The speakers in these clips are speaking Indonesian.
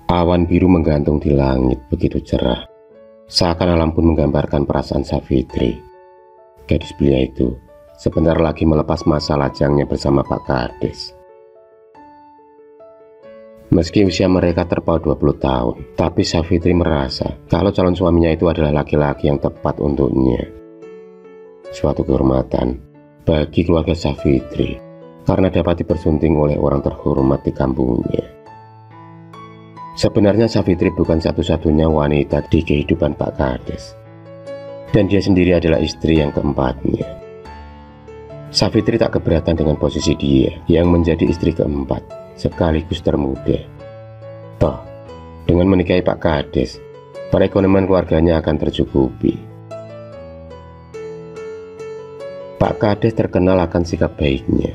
Awan biru menggantung di langit begitu cerah, seakan alam pun menggambarkan perasaan Savitri. Gadis belia itu sebentar lagi melepas masa lajangnya bersama Pak Kades. Meski usia mereka terpaut 20 tahun, tapi Savitri merasa kalau calon suaminya itu adalah laki-laki yang tepat untuknya. Suatu kehormatan bagi keluarga Savitri karena dapat dipersunting oleh orang terhormat di kampungnya. Sebenarnya Savitri bukan satu-satunya wanita di kehidupan Pak Kades, dan dia sendiri adalah istri yang keempatnya. Savitri tak keberatan dengan posisi dia yang menjadi istri keempat sekaligus termuda. Toh, dengan menikahi Pak Kades, perekonomian keluarganya akan tercukupi. Pak Kades terkenal akan sikap baiknya.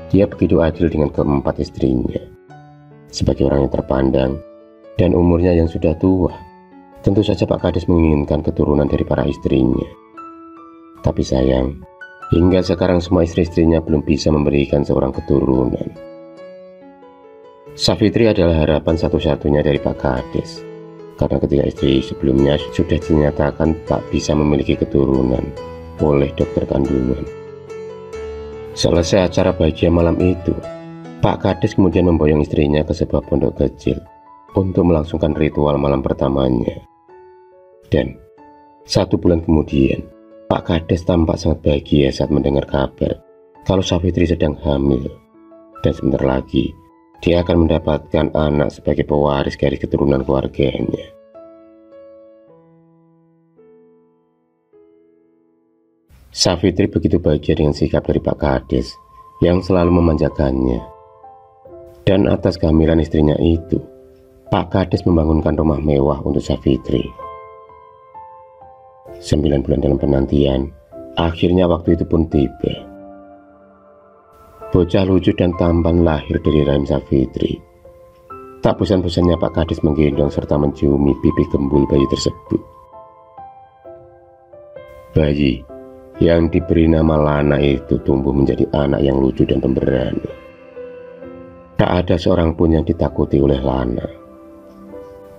Dia begitu adil dengan keempat istrinya. Sebagai orang yang terpandang dan umurnya yang sudah tua, tentu saja Pak Kades menginginkan keturunan dari para istrinya. Tapi sayang, hingga sekarang semua istri-istrinya belum bisa memberikan seorang keturunan. Savitri adalah harapan satu-satunya dari Pak Kades, karena ketika istri sebelumnya sudah dinyatakan tak bisa memiliki keturunan oleh dokter kandungan. Selesai acara bahagia malam itu, Pak Kades kemudian memboyong istrinya ke sebuah pondok kecil untuk melangsungkan ritual malam pertamanya. Dan 1 bulan kemudian, Pak Kades tampak sangat bahagia saat mendengar kabar kalau Savitri sedang hamil, dan sebentar lagi dia akan mendapatkan anak sebagai pewaris garis keturunan keluarganya. Savitri begitu bahagia dengan sikap dari Pak Kades yang selalu memanjakannya. Dan atas kehamilan istrinya itu, Pak Kades membangunkan rumah mewah untuk Savitri. 9 bulan dalam penantian, akhirnya waktu itu pun tiba. Bocah lucu dan tampan lahir dari rahim Savitri. Tak bosan-bosannya Pak Kades menggendong serta menciumi pipi gembul bayi tersebut. Bayi yang diberi nama Lana itu tumbuh menjadi anak yang lucu dan pemberani. Tak ada seorang pun yang ditakuti oleh Lana.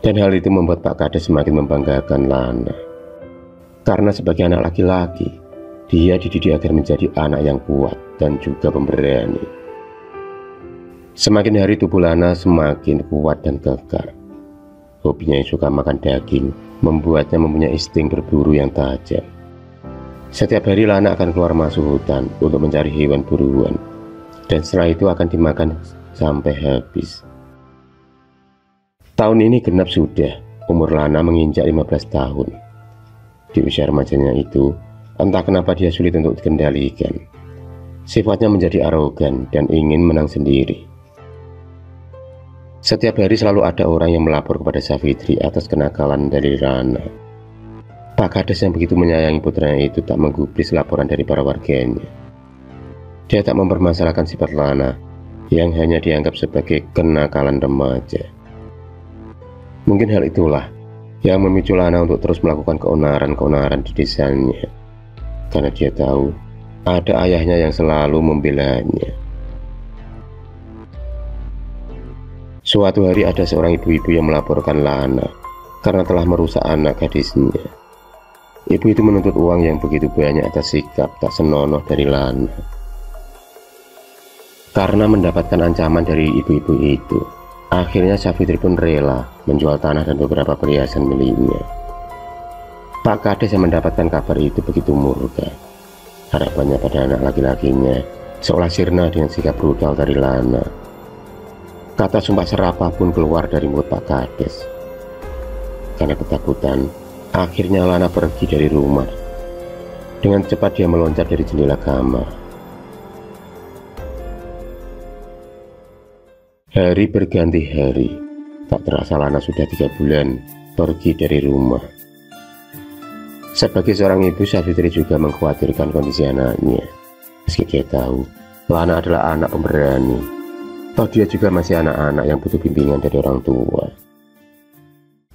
Dan hal itu membuat Pak Kades semakin membanggakan Lana. Karena sebagai anak laki-laki, dia dididik agar menjadi anak yang kuat dan juga pemberani. Semakin hari tubuh Lana semakin kuat dan kekar. Hobinya yang suka makan daging membuatnya mempunyai insting berburu yang tajam. Setiap hari Lana akan keluar masuk hutan untuk mencari hewan buruan, dan setelah itu akan dimakan sampai habis. Tahun ini genap sudah, umur Lana menginjak 15 tahun. Di usia remajanya itu, entah kenapa dia sulit untuk dikendalikan. Sifatnya menjadi arogan dan ingin menang sendiri. Setiap hari selalu ada orang yang melapor kepada Savitri atas kenakalan dari Lana. Pak Kades yang begitu menyayangi putranya itu tak menggubris laporan dari para warganya. Dia tak mempermasalahkan sifat Lana yang hanya dianggap sebagai kenakalan remaja. Mungkin hal itulah yang memicu Lana untuk terus melakukan keonaran-keonaran di desanya, karena dia tahu ada ayahnya yang selalu membelanya. Suatu hari ada seorang ibu-ibu yang melaporkan Lana karena telah merusak anak gadisnya. Ibu itu menuntut uang yang begitu banyak atas sikap tak senonoh dari Lana. Karena mendapatkan ancaman dari ibu-ibu itu, akhirnya Savitri pun rela menjual tanah dan beberapa perhiasan miliknya. Pak Kades yang mendapatkan kabar itu begitu murka. Harapannya pada anak laki-lakinya seolah sirna dengan sikap brutal dari Lana. Kata sumpah serapah pun keluar dari mulut Pak Kades. Karena ketakutan, akhirnya Lana pergi dari rumah. Dengan cepat dia meloncat dari jendela kamar. Hari berganti hari, tak terasa Lana sudah 3 bulan pergi dari rumah. Sebagai seorang ibu, Savitri juga mengkhawatirkan kondisi anaknya. Meski dia tahu Lana adalah anak pemberani, toh dia juga masih anak-anak yang butuh bimbingan dari orang tua.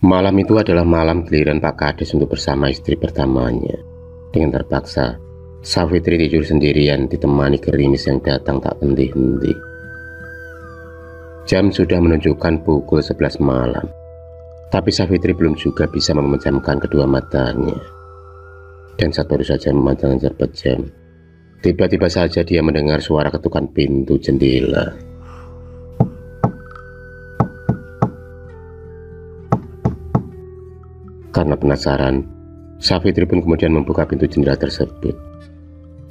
Malam itu adalah malam giliran Pak Kades untuk bersama istri pertamanya. Dengan terpaksa, Savitri tidur sendirian ditemani gerimis yang datang tak henti-henti. Jam sudah menunjukkan pukul 11 malam. Tapi Savitri belum juga bisa memejamkan kedua matanya. Dan saat baru saja memandang terpejam, tiba-tiba saja dia mendengar suara ketukan pintu jendela. Karena penasaran, Savitri pun kemudian membuka pintu jendela tersebut.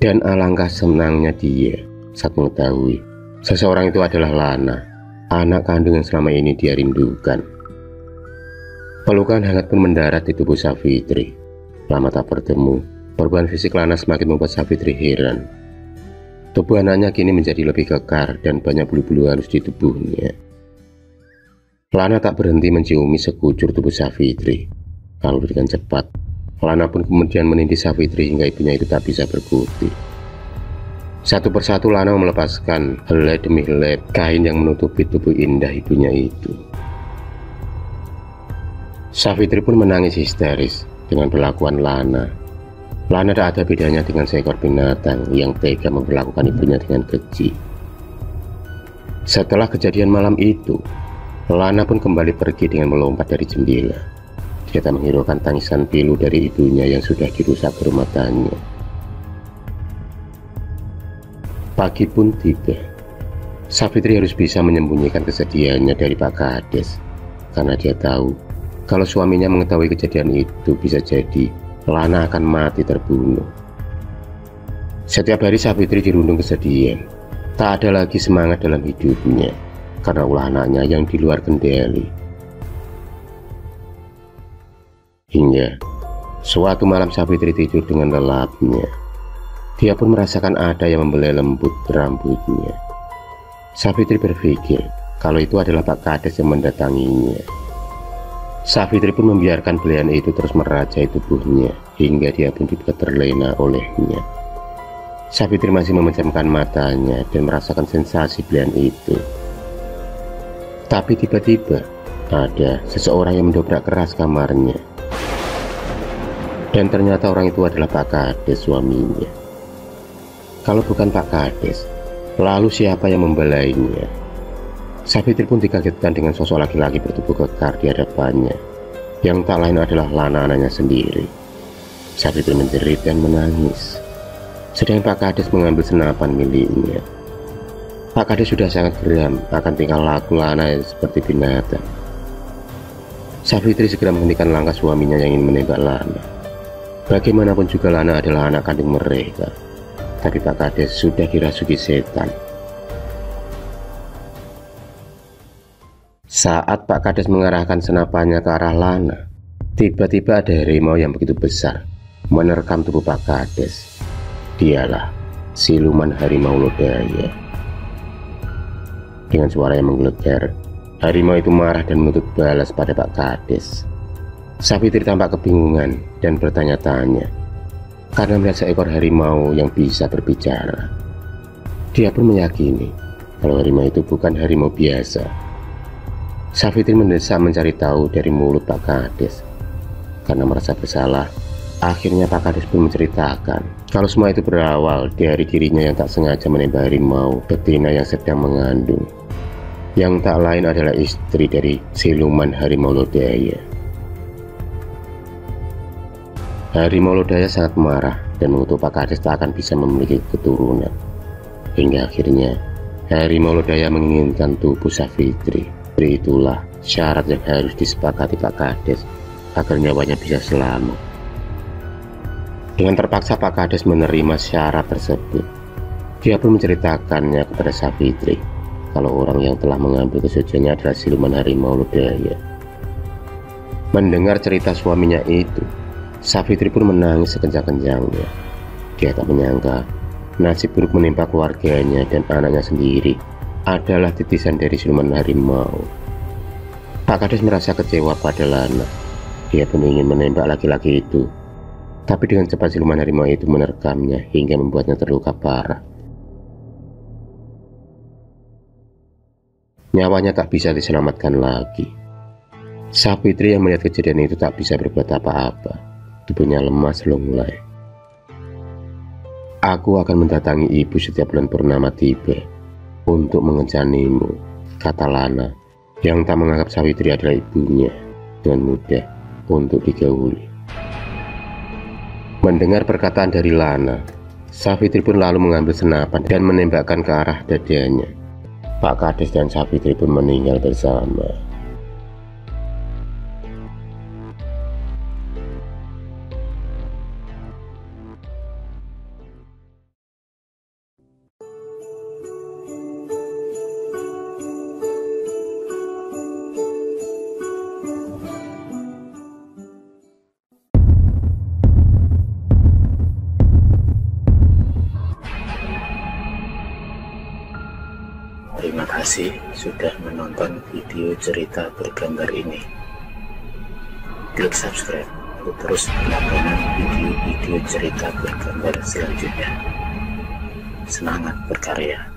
Dan alangkah senangnya dia saat mengetahui seseorang itu adalah Lana, anak kandung yang selama ini dia rindukan. Pelukan hangat pun mendarat di tubuh Savitri. Lama tak bertemu, perubahan fisik Lana semakin membuat Savitri heran. Tubuh anaknya kini menjadi lebih kekar dan banyak bulu-bulu halus di tubuhnya. Lana tak berhenti menciumi sekujur tubuh Savitri. Lalu dengan cepat, Lana pun kemudian menindih Savitri hingga ibunya itu tak bisa berkutik. Satu persatu Lana melepaskan helai demi helai kain yang menutupi tubuh indah ibunya itu. Savitri pun menangis histeris dengan perlakuan Lana. Lana tak ada bedanya dengan seekor binatang yang tega memperlakukan ibunya dengan keji. Setelah kejadian malam itu, Lana pun kembali pergi dengan melompat dari jendela. Dia tak menghiraukan tangisan pilu dari ibunya yang sudah dirusak kerumatannya. Pagi pun tiba. Savitri harus bisa menyembunyikan kesedihannya dari Pak Kades, karena dia tahu kalau suaminya mengetahui kejadian itu bisa jadi Lana akan mati terbunuh. Setiap hari Savitri dirundung kesedihan. Tak ada lagi semangat dalam hidupnya karena ulah anaknya yang di luar kendali. Hingga suatu malam Savitri tidur dengan lelapnya. Dia pun merasakan ada yang membelai lembut rambutnya. Savitri berpikir kalau itu adalah Pak Kades yang mendatanginya. Savitri pun membiarkan belayan itu terus merajai tubuhnya hingga dia pun juga terlena olehnya. Savitri masih memejamkan matanya dan merasakan sensasi belayan itu. Tapi tiba-tiba ada seseorang yang mendobrak keras kamarnya. Dan ternyata orang itu adalah Pak Kades, suaminya. Kalau bukan Pak Kades, lalu siapa yang membelainya? Savitri pun dikagetkan dengan sosok laki-laki bertubuh kekar di hadapannya, yang tak lain adalah Lana anaknya sendiri. Savitri menjerit dan menangis, sedang Pak Kades mengambil senapan miliknya. Pak Kades sudah sangat geram akan tingkah laku Lana yang seperti binatang. Savitri segera menghentikan langkah suaminya yang ingin menembak Lana. Bagaimanapun juga Lana adalah anak kandung mereka, tapi Pak Kades sudah dirasuki setan. Saat Pak Kades mengarahkan senapannya ke arah Lana, tiba-tiba ada harimau yang begitu besar menerkam tubuh Pak Kades. Dialah siluman harimau lodaya. Dengan suara yang menggelegar, harimau itu marah dan menuntut balas pada Pak Kades. Savitri tampak kebingungan dan bertanya-tanya karena melihat seekor harimau yang bisa berbicara. Dia pun meyakini kalau harimau itu bukan harimau biasa. Savitri mendesak mencari tahu dari mulut Pak Kades. Karena merasa bersalah, akhirnya Pak Kades pun menceritakan kalau semua itu berawal dari dirinya yang tak sengaja menembak harimau betina yang sedang mengandung, yang tak lain adalah istri dari siluman harimau lodaya. Harimau lodaya sangat marah dan mengutuk Pak Kades tak akan bisa memiliki keturunan. Hingga akhirnya harimau lodaya menginginkan tubuh Savitri. Itulah syarat yang harus disepakati Pak Kades agar nyawanya bisa selamat. Dengan terpaksa Pak Kades menerima syarat tersebut. Dia pun menceritakannya kepada Savitri kalau orang yang telah mengambil kesuciannya adalah siluman harimau lodaya. Mendengar cerita suaminya itu, Savitri pun menangis sekencang-kencangnya. Dia tak menyangka nasib buruk menimpa keluarganya dan anaknya sendiri adalah titisan dari siluman harimau. Pak Kades merasa kecewa pada Lana. Dia pun ingin menembak laki-laki itu, tapi dengan cepat siluman harimau itu menerkamnya hingga membuatnya terluka parah. Nyawanya tak bisa diselamatkan lagi. Savitri yang melihat kejadian itu tak bisa berbuat apa-apa. Tubuhnya lemas lunglai. Aku akan mendatangi ibu setiap bulan purnama tiba untuk mengencanimu, kata Lana, yang tak menganggap Savitri adalah ibunya. dan mudah untuk digauli. Mendengar perkataan dari Lana, Safitri pun lalu mengambil senapan dan menembakkan ke arah dadanya. Pak Kades dan Safitri pun meninggal bersama. Terima kasih sudah menonton video cerita bergambar ini. Klik subscribe untuk terus berlangganan video-video cerita bergambar selanjutnya. Semangat berkarya.